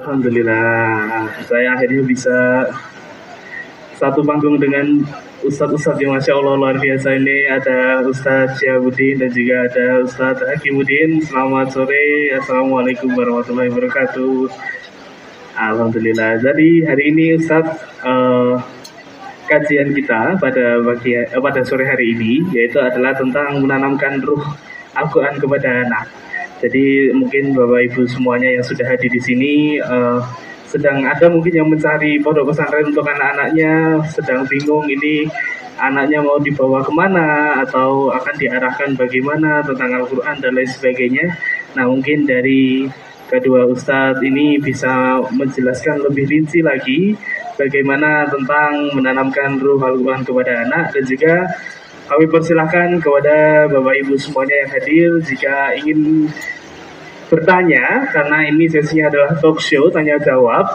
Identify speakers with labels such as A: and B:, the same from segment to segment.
A: Alhamdulillah, saya akhirnya bisa satu panggung dengan Ustadz-Ustadz yang Masya Allah luar biasa ini. Ada Ustadz Syihabuddin dan juga ada Ustadz Hakimuddin. Selamat sore, Assalamualaikum warahmatullahi wabarakatuh. Alhamdulillah, jadi hari ini Ustadz kajian kita pada sore hari ini yaitu adalah tentang menanamkan ruh Al-Quran kepada anak. Jadi mungkin Bapak Ibu semuanya yang sudah hadir di sini sedang ada mungkin yang mencari pondok pesantren untuk anak-anaknya, sedang bingung ini anaknya mau dibawa kemana atau akan diarahkan bagaimana tentang Al-Quran dan lain sebagainya. Nah mungkin dari kedua Ustadz ini bisa menjelaskan lebih rinci lagi bagaimana tentang menanamkan ruh Al-Quran kepada anak, dan juga kami persilahkan kepada Bapak Ibu semuanya yang hadir jika ingin bertanya, karena ini sesinya adalah talk show tanya jawab.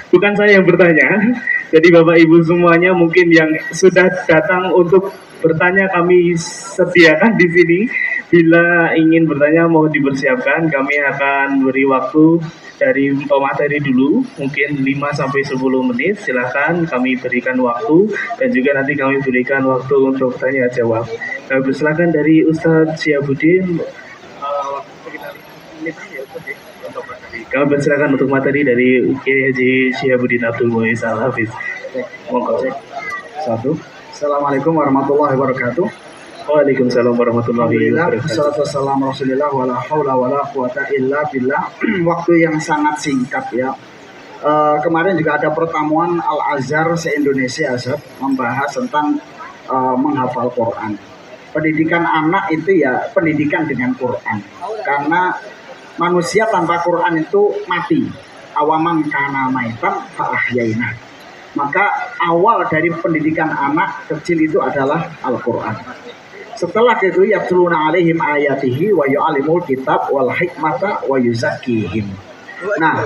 A: Bukan saya yang bertanya. Jadi Bapak Ibu semuanya mungkin yang sudah datang untuk bertanya kami sediakan di sini. Bila ingin bertanya mau dipersiapkan, kami akan beri waktu dari pemateri dulu, mungkin 5-10 menit, silahkan kami berikan waktu, dan juga nanti kami berikan waktu untuk tanya jawab. Kami persilakan dari Ustadz Syihabuddin, kami persilakan untuk materi dari Kiai Haji Syihabuddin Abdul Muiz Al-Hafiz. Monggo. Satu.
B: Assalamualaikum warahmatullahi wabarakatuh.
A: Waalaikumsalam warahmatullahi wabarakatuh.
B: Wassalatu wassalamu rasulillah wala haula wala quwata illa billah. Waktu yang sangat singkat ya. Kemarin juga ada pertemuan Al-Azhar se-Indonesia membahas tentang menghafal Quran. Pendidikan anak itu ya pendidikan dengan Quran. Karena manusia tanpa Quran itu mati. Awaman kana maitan fa ahyaina. Maka awal dari pendidikan anak kecil itu adalah Al-Quran. Setelah itu yatluna alaihim ayatihi wa yu'allimul kitab wal hikmata wa yuzakkihim. Nah,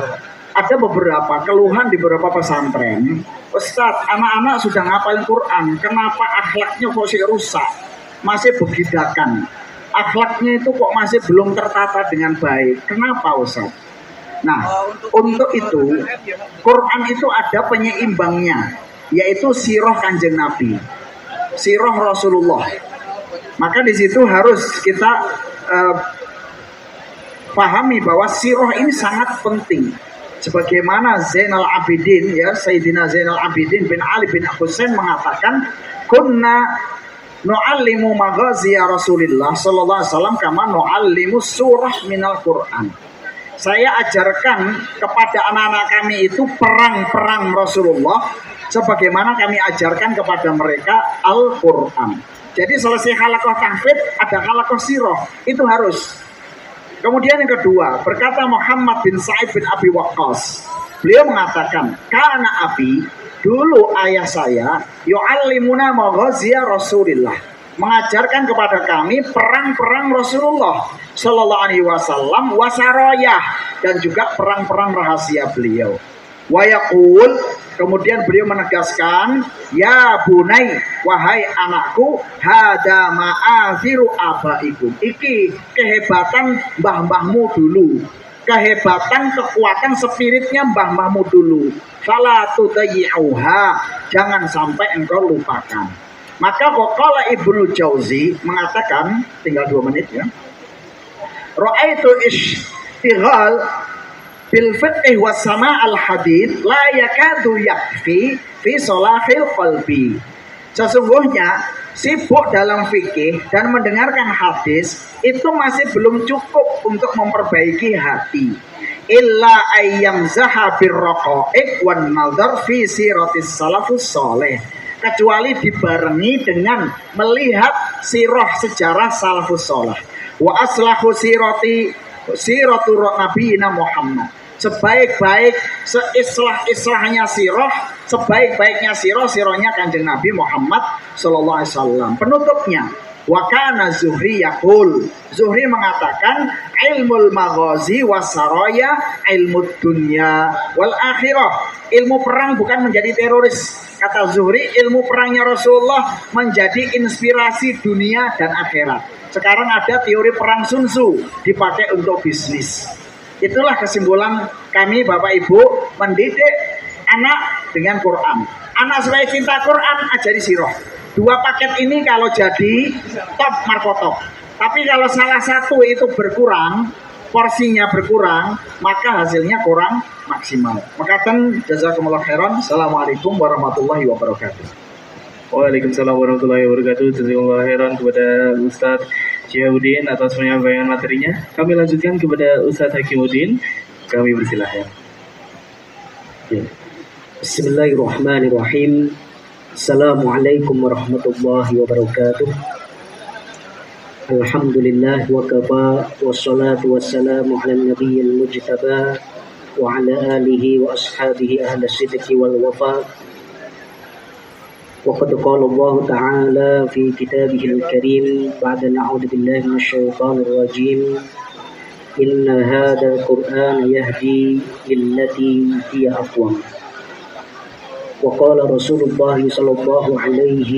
B: ada beberapa keluhan di beberapa pesantren. Ustaz, anak-anak sudah ngapalin Quran, kenapa akhlaknya kok masih rusak? Masih begidakan. Akhlaknya itu kok masih belum tertata dengan baik. Kenapa Ustaz? Nah, untuk itu Quran itu ada penyeimbangnya, yaitu sirah Kanjeng Nabi, sirah Rasulullah. Maka di situ harus kita pahami bahwa sirah ini sangat penting. Sebagaimana Zainal Abidin ya, Sayyidina Zainal Abidin bin Ali bin Husain mengatakan, "Kunna nu'allimu maghaziya Rasulillah sallallahu alaihi wasallam kama nu'allimu surah minal Quran." Saya ajarkan kepada anak-anak kami itu perang-perang Rasulullah sebagaimana kami ajarkan kepada mereka Al-Quran. Jadi selesai halakoh tahfidz ada halakoh sirah, itu harus. Kemudian yang kedua, berkata Muhammad bin Sa'id bin Abi Waqqas, beliau mengatakan, "Kana abi, dulu ayah saya yu'allimuna maghaziya Rasulillah, mengajarkan kepada kami perang-perang Rasulullah sallallahu alaihi wasallam wasarayah, dan juga perang-perang rahasia beliau. Wa yaqul, kemudian beliau menegaskan, ya bunai, wahai anakku, hada ma'athiru abaikum, iki kehebatan mbah-mbahmu dulu, kehebatan kekuatan spiritnya mbah-mbahmu dulu, fala tudayyi'uha, jangan sampai engkau lupakan." Maka qala Ibnu Jauzi mengatakan, tinggal 2 menit ya, ra'aitu ishtighal bil fiqh was sama al hadith la yakadu yakfi fi salahil qalbi. Sesungguhnya sibuk dalam fikih dan mendengarkan hadis itu masih belum cukup untuk memperbaiki hati. Illa ayyam zahabir raqaiq wan nazar fi siratis salafus saleh, kecuali dibarengi dengan melihat sirah sejarah salafus saleh. Wa aslahu siratu nabiyina Muhammad, sebaik-baik seislah-islahnya sirah, sebaik-baiknya sirahnya Kanjeng Nabi Muhammad sallallahu alaihi wasallam. Penutupnya, wa kana Zuhri yaqul, Zuhri mengatakan, ilmul maghazi wasaraya ilmud dunya wal akhirah. Ilmu perang bukan menjadi teroris. Kata Zuhri, ilmu perangnya Rasulullah menjadi inspirasi dunia dan akhirat. Sekarang ada teori perang Sun Tzu dipakai untuk bisnis. Itulah kesimpulan kami Bapak Ibu mendidik anak dengan Quran. Anak supaya cinta Quran, ajari sirah. Dua paket ini kalau jadi top markotop. Tapi kalau salah satu itu berkurang, porsinya berkurang, maka hasilnya kurang maksimal. Makatan jazakumullah khairan. Assalamualaikum warahmatullahi wabarakatuh.
A: Waalaikumsalam warahmatullahi wabarakatuh. Jazakallahu khairan kepada Ustadz Syihabuddin atas penyampaian materinya. Kami lanjutkan kepada Ustadz Hakimuddin. Kami bersilahkan.
C: Bismillahirrahmanirrahim. Assalamualaikum warahmatullahi wabarakatuh. Alhamdulillah wa kafa wassalatu wassalamu ala nabiyyil mujtaba wa ala alihi wa ashabihi ahli sidqi wal wafa. وقد قال الله تعالى في كتابه الكريم بعد نعوذ بالله من الشيطان الرجيم إن هذا القرآن يهدي للتي هي أقوم وقال رسول الله صلى الله عليه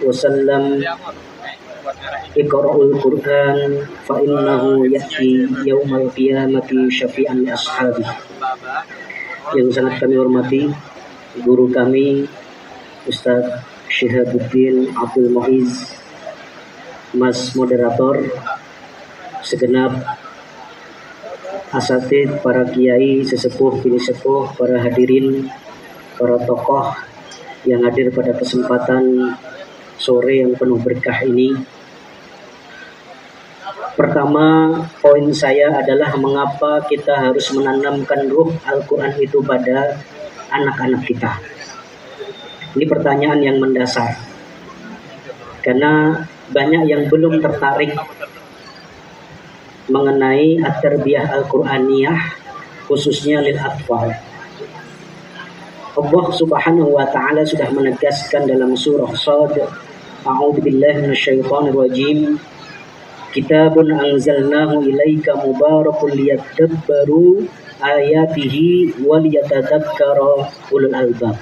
C: وسلم اقرأوا القرآن فإنه يأتي يوم القيامة شفيعا لأصحابه. Yang sangat kami hormati guru kami Ustadz Syihabuddin Abdul Muiz, Mas Moderator, segenap asatid, para kiai, sesepuh, bini sepuh, para hadirin, para tokoh yang hadir pada kesempatan sore yang penuh berkah ini. Pertama, poin saya adalah mengapa kita harus menanamkan ruh Al-Quran itu pada anak-anak kita. Ini pertanyaan yang mendasar, karena banyak yang belum tertarik mengenai at-tarbiyah Al-Quraniyah, khususnya lil atfal. Allah Subhanahu wa Ta'ala sudah menegaskan dalam surah Shad, A'udzu billahi minasyaitonir rajim, Kitabun anzalnahu ilaika mubarakun liyadabbaru ayatihi wa liyatadzakkara ulul albab.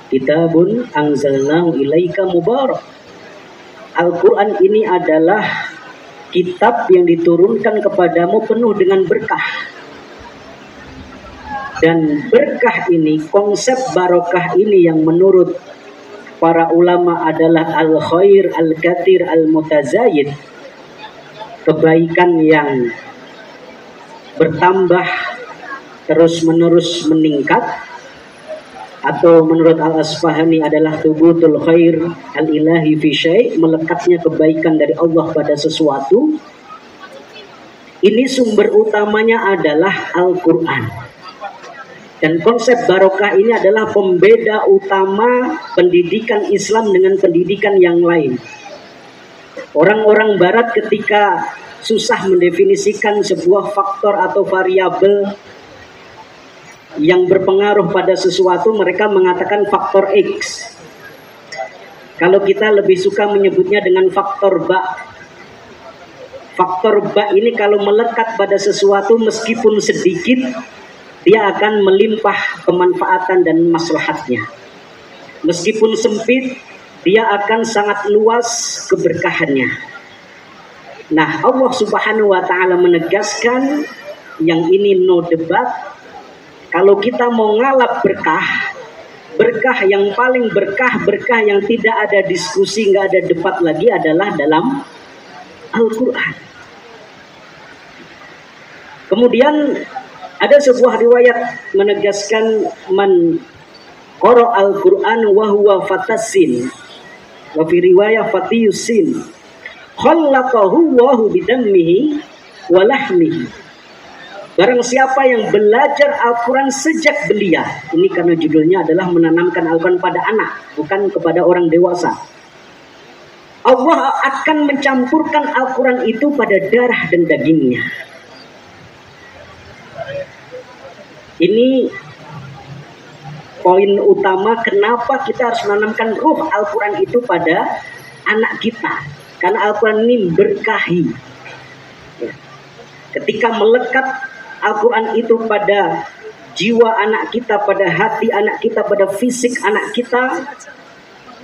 C: Kitabun anzalnahu ilaika mubarak. Al-Quran ini adalah kitab yang diturunkan kepadamu penuh dengan berkah. Dan berkah ini, konsep barokah ini yang menurut para ulama adalah al-khair al-kathir al-mutazayid, kebaikan yang bertambah terus-menerus meningkat. Atau menurut Al-Asfahani adalah thubutul khair al-ilahi fi syai', melekatnya kebaikan dari Allah pada sesuatu. Ini sumber utamanya adalah Al-Quran. Dan konsep barokah ini adalah pembeda utama pendidikan Islam dengan pendidikan yang lain. Orang-orang barat ketika susah mendefinisikan sebuah faktor atau variabel yang berpengaruh pada sesuatu, mereka mengatakan faktor X. Kalau kita lebih suka menyebutnya dengan faktor ba. Faktor ba ini kalau melekat pada sesuatu meskipun sedikit, dia akan melimpah kemanfaatan dan maslahatnya. Meskipun sempit, dia akan sangat luas keberkahannya. Nah, Allah Subhanahu wa Ta'ala menegaskan yang ini no debat. Kalau kita mau ngalap berkah, berkah yang paling berkah yang tidak ada diskusi, nggak ada debat lagi adalah dalam Al-Quran. Kemudian ada sebuah riwayat menegaskan man qara al-Quran wa huwa fatasin, wa fi riwayah fatiyusin, khallaqahu Allahu bidammihi wa lahmihi. Barang siapa yang belajar Al-Quran sejak belia, ini karena judulnya adalah menanamkan Al-Quran pada anak, bukan kepada orang dewasa. Allah akan mencampurkan Al-Quran itu pada darah dan dagingnya. Ini poin utama kenapa kita harus menanamkan ruh Al-Quran itu pada anak kita. Karena Al-Quran ini berkahi. Ketika melekat Al-Quran itu pada jiwa anak kita, pada hati anak kita, pada fisik anak kita,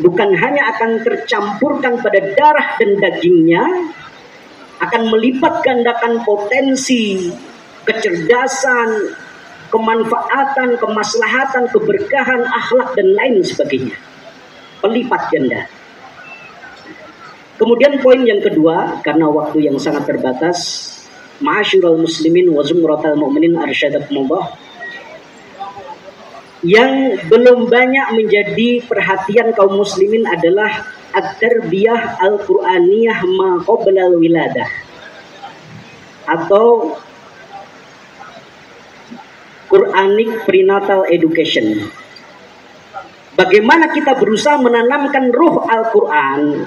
C: bukan hanya akan tercampurkan pada darah dan dagingnya, akan melipat gandakan potensi, kecerdasan, kemanfaatan, kemaslahatan, keberkahan, akhlak, dan lain sebagainya. Pelipat ganda. Kemudian poin yang kedua, karena waktu yang sangat terbatas, ma'asyiral muslimin wa zumratal mu'minin arsyadakumullah, yang belum banyak menjadi perhatian kaum muslimin adalah at-tarbiyah al-Qur'aniyah ma qabla al-wiladah, atau Quranic Prenatal Education. Bagaimana kita berusaha menanamkan ruh Al-Quran,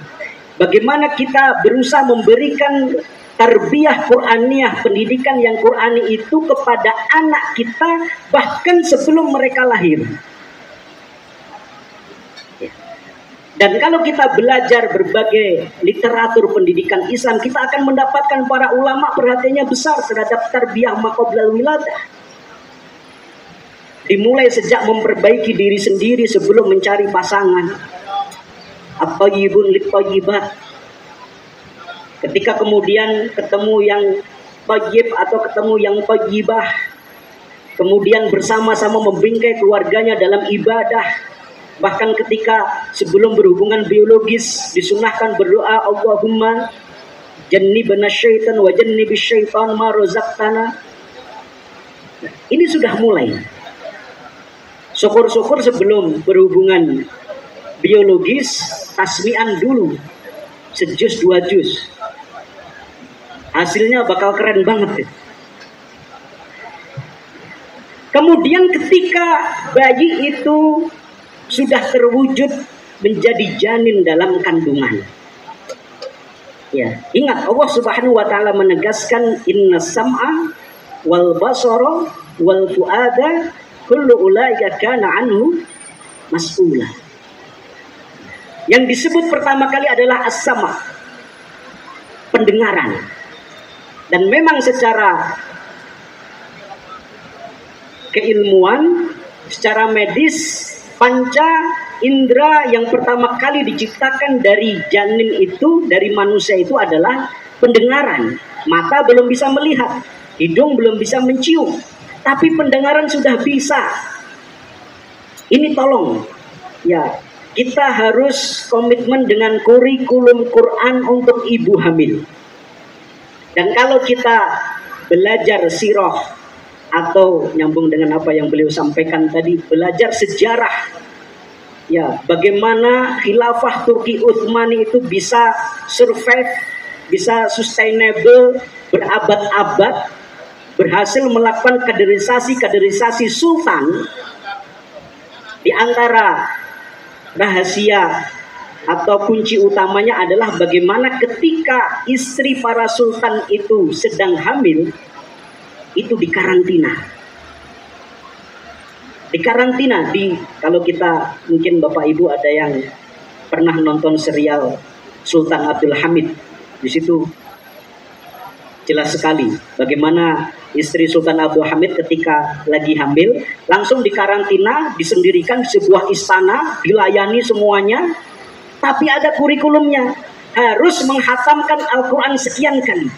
C: bagaimana kita berusaha memberikan tarbiyah Qur'aniyah, pendidikan yang Qur'ani itu kepada anak kita bahkan sebelum mereka lahir. Dan kalau kita belajar berbagai literatur pendidikan Islam, kita akan mendapatkan para ulama perhatiannya besar terhadap tarbiyah ma qabla al-wiladah. Dimulai sejak memperbaiki diri sendiri sebelum mencari pasangan. At-thayyibun lit-thayyibat. Ketika kemudian ketemu yang thayyib atau ketemu yang thayyibah, kemudian bersama-sama membingkai keluarganya dalam ibadah. Bahkan ketika sebelum berhubungan biologis disunahkan berdoa, Allahumma jannibna syaitan wa jannibis syaitan ma razaqtana. Ini sudah mulai. Syukur-syukur sebelum berhubungan biologis, tasmian dulu, sejus 2 juz. Hasilnya bakal keren banget. Kemudian ketika bayi itu sudah terwujud menjadi janin dalam kandungan, ya, ingat Allah Subhanahu wa taala menegaskan inna sam'a wal basara wal fuada kullu ulaika kana anhu mas'ula. Yang disebut pertama kali adalah as-sama', pendengaran. Dan memang secara keilmuan, secara medis, panca indera yang pertama kali diciptakan dari janin itu, dari manusia itu adalah pendengaran. Mata belum bisa melihat, hidung belum bisa mencium, tapi pendengaran sudah bisa. Ini tolong, ya, kita harus komitmen dengan kurikulum Quran untuk ibu hamil. Dan kalau kita belajar sirah atau nyambung dengan apa yang beliau sampaikan tadi, belajar sejarah, ya, bagaimana khilafah Turki Utsmani itu bisa survive, bisa sustainable berabad-abad, berhasil melakukan kaderisasi sultan. Di antara rahasia atau kunci utamanya adalah bagaimana ketika istri para sultan itu sedang hamil, itu dikarantina. Kalau kita, mungkin Bapak Ibu ada yang pernah nonton serial Sultan Abdul Hamid, di situ jelas sekali bagaimana istri Sultan Abdul Hamid ketika lagi hamil langsung dikarantina, disendirikan di sebuah istana, dilayani semuanya, tapi ada kurikulumnya, harus menghatamkan Al-Quran sekian kali.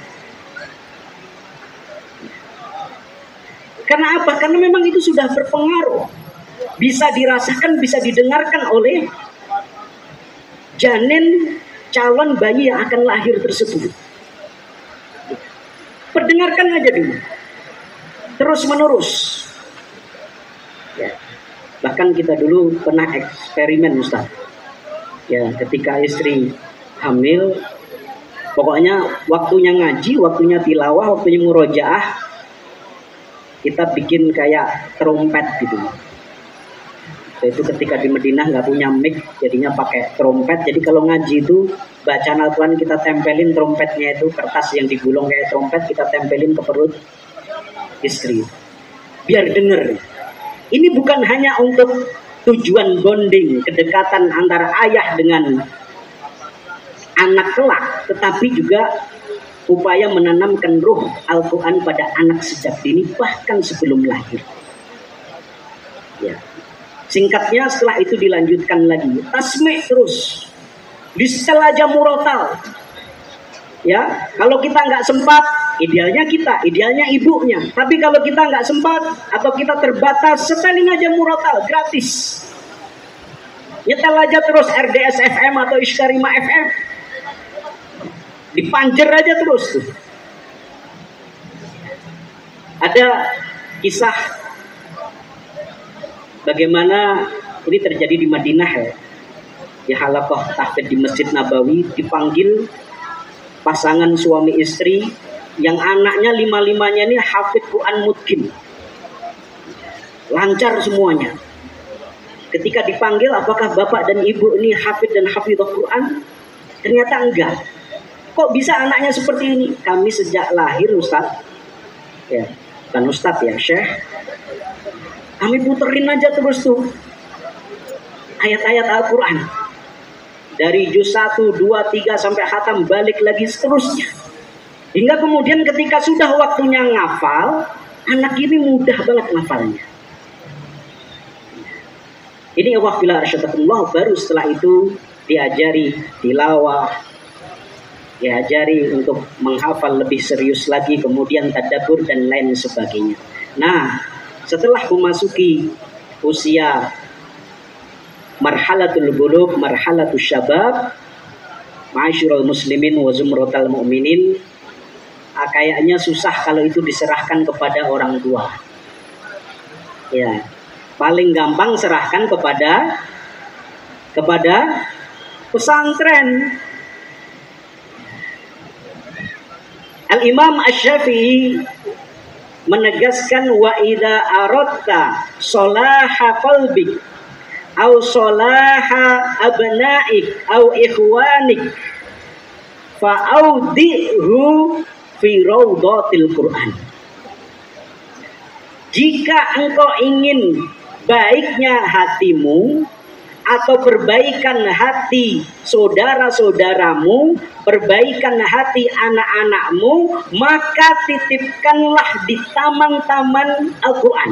C: Karena apa? Karena memang itu sudah berpengaruh, bisa dirasakan, bisa didengarkan oleh janin calon bayi yang akan lahir tersebut. Perdengarkan aja dulu, terus menerus. Ya. Bahkan kita dulu pernah eksperimen, Ustaz. Ya, ketika istri hamil, pokoknya waktunya ngaji, waktunya tilawah, waktunya murojaah, kita bikin kayak trompet gitu. Itu ketika di Madinah nggak punya mic, jadinya pakai trompet. Jadi kalau ngaji itu bacaan Al-Quran kita tempelin trompetnya, itu kertas yang digulung kayak trompet, kita tempelin ke perut istri, biar denger. Ini bukan hanya untuk tujuan bonding, kedekatan antara ayah dengan anak kelak, tetapi juga upaya menanamkan ruh Al-Quran pada anak sejak dini, bahkan sebelum lahir. Ya. Singkatnya, setelah itu dilanjutkan lagi tasmi' terus, disetel aja murotal. Ya, kalau kita nggak sempat, idealnya kita, idealnya ibunya. Tapi kalau kita nggak sempat atau kita terbatas, setelin aja murotal gratis. Nyetel aja terus RDS FM atau Iskarima FM. Dipanjer aja terus tuh. Ada kisah bagaimana ini terjadi di Madinah ya. Di halaqah tahfidz di Masjid Nabawi dipanggil pasangan suami istri yang anaknya lima-limanya ini hafidz Quran mutqin. Lancar semuanya. Ketika dipanggil apakah bapak dan ibu ini hafidz dan hafidhah Quran? Ternyata enggak. Kok bisa anaknya seperti ini? Kami sejak lahir Ustaz. Ya, bukan Ustaz ya, Syekh. Kami puterin aja terus tuh ayat-ayat Al-Quran. Dari juz 1, 2, 3 sampai khatam balik lagi seterusnya. Hingga kemudian ketika sudah waktunya ngafal, anak ini mudah banget ngafalnya. Ini waqila arsyadakumullah, baru setelah itu diajari tilawah, diajari untuk menghafal lebih serius lagi, kemudian tadabbur dan lain sebagainya. Nah, setelah memasuki usia marhalatul bulugh, marhalatul syabab, ma'asyiral muslimin wa zumratal mu'minin, kayaknya susah kalau itu diserahkan kepada orang tua. Ya, paling gampang serahkan kepada pesantren. Al-Imam Asy-Syafi'i menegaskan wa idza aradta salaha qalbik au salaha abnaik au ikhwanik fa'audihu fi raudhatil Quran. Jika engkau ingin baiknya hatimu atau perbaikan hati saudara-saudaramu, perbaikan hati anak-anakmu, maka titipkanlah di taman-taman Al-Quran.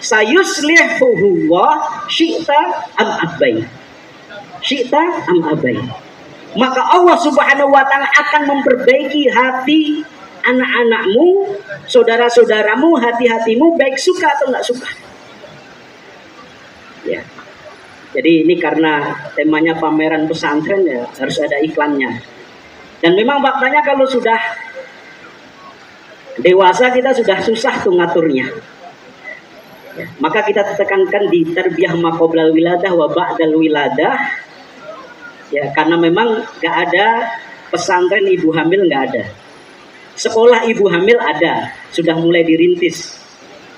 C: Sayuslihuhu wa syi'ta am abai. Syi'ta am abai. Maka Allah Subhanahu wa taala akan memperbaiki hati anak-anakmu, saudara-saudaramu, hati-hatimu, baik suka atau enggak suka. Ya. Jadi ini karena temanya pameran pesantren ya harus ada iklannya. Dan memang faktanya kalau sudah dewasa kita sudah susah tuh ngaturnya. Ya, maka kita tekankan di tarbiyah maqoblal wiladah wa ba'dal wiladah. Ya, karena memang nggak ada pesantren ibu hamil, nggak ada. Sekolah ibu hamil ada, sudah mulai dirintis.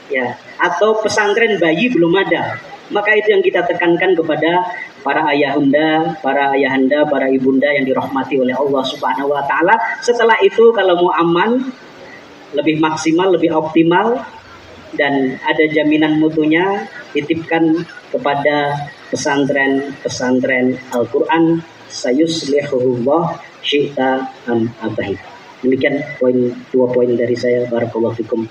C: Ya, atau pesantren bayi belum ada. Maka itu yang kita tekankan kepada para ayahanda, para ibunda yang dirahmati oleh Allah Subhanahu wa taala. Setelah itu kalau mau aman, lebih maksimal, lebih optimal dan ada jaminan mutunya, titipkan kepada pesantren Al-Qur'an sayuslihuhullah syi'ta am abai. Demikian dua poin dari saya. Barakallahu fikum.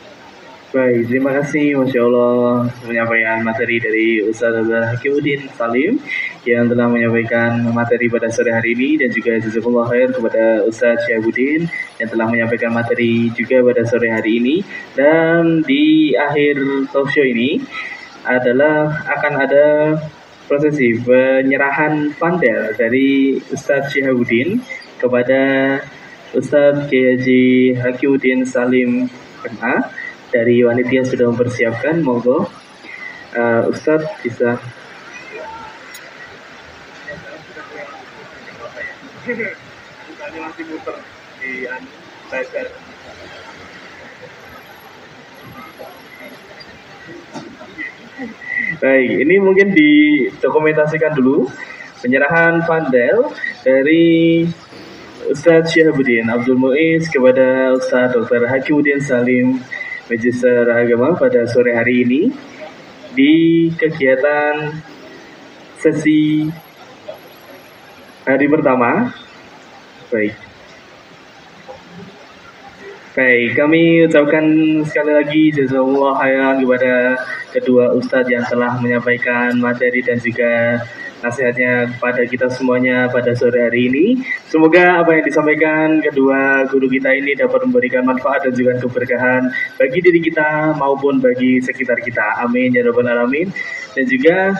A: Baik, terima kasih Masya Allah penyampaian materi dari Ustaz Hakimuddin Salim yang telah menyampaikan materi pada sore hari ini, dan juga jazakumullah khair kepada Ustaz Syihabuddin yang telah menyampaikan materi juga pada sore hari ini. Dan di akhir talk show ini adalah akan ada prosesi penyerahan pandel dari Ustaz Syihabuddin kepada Ustaz Kiai Haji Hakimuddin Salim MA. Dari panitia sudah mempersiapkan, monggo Ustadz bisa. Baik, ini mungkin didokumentasikan dulu penyerahan pandel dari Ustadz Syihabuddin Abdul Muiz kepada Ustadz Dr. Hakimuddin Salim Magister Agama pada sore hari ini di kegiatan sesi hari pertama. Baik. Baik, kami ucapkan sekali lagi jazakallah khairan kepada kedua ustadz yang telah menyampaikan materi dan juga nasihatnya kepada kita semuanya pada sore hari ini. Semoga apa yang disampaikan kedua guru kita ini dapat memberikan manfaat dan juga keberkahan bagi diri kita maupun bagi sekitar kita. Amin ya rabbal alamin. Dan juga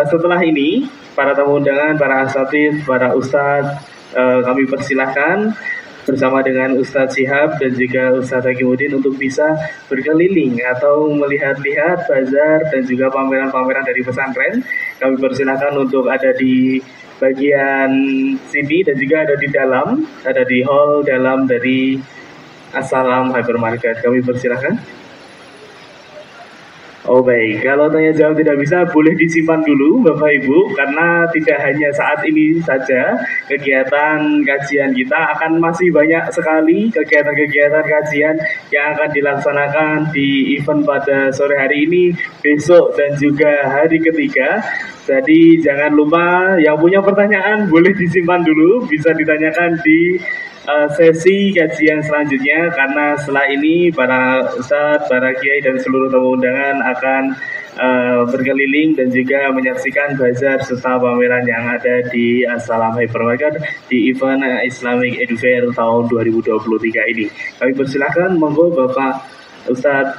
A: setelah ini para tamu undangan, para asatidz, para ustadz, kami persilahkan bersama dengan Ustadz Syihab dan juga Ustadz Hakimuddin untuk bisa berkeliling atau melihat-lihat bazar dan juga pameran-pameran dari pesantren. Kami persilahkan untuk ada di bagian sini dan juga ada di dalam, ada di hall dalam dari As-Salam Hypermarket. Kami persilahkan. Oh baik, kalau tanya jawab tidak bisa, boleh disimpan dulu Bapak Ibu, karena tidak hanya saat ini saja kegiatan kajian kita, akan masih banyak sekali kegiatan-kegiatan kajian yang akan dilaksanakan di event pada sore hari ini, besok dan juga hari ketiga. Jadi jangan lupa yang punya pertanyaan boleh disimpan dulu, bisa ditanyakan di sesi kajian selanjutnya, karena setelah ini para ustadz, para kiai dan seluruh tamu undangan akan berkeliling dan juga menyaksikan bazar serta pameran yang ada di As-Salam Hypermarket di event Islamic Edu Fair tahun 2023 ini. Kami persilahkan, monggo Bapak Ustadz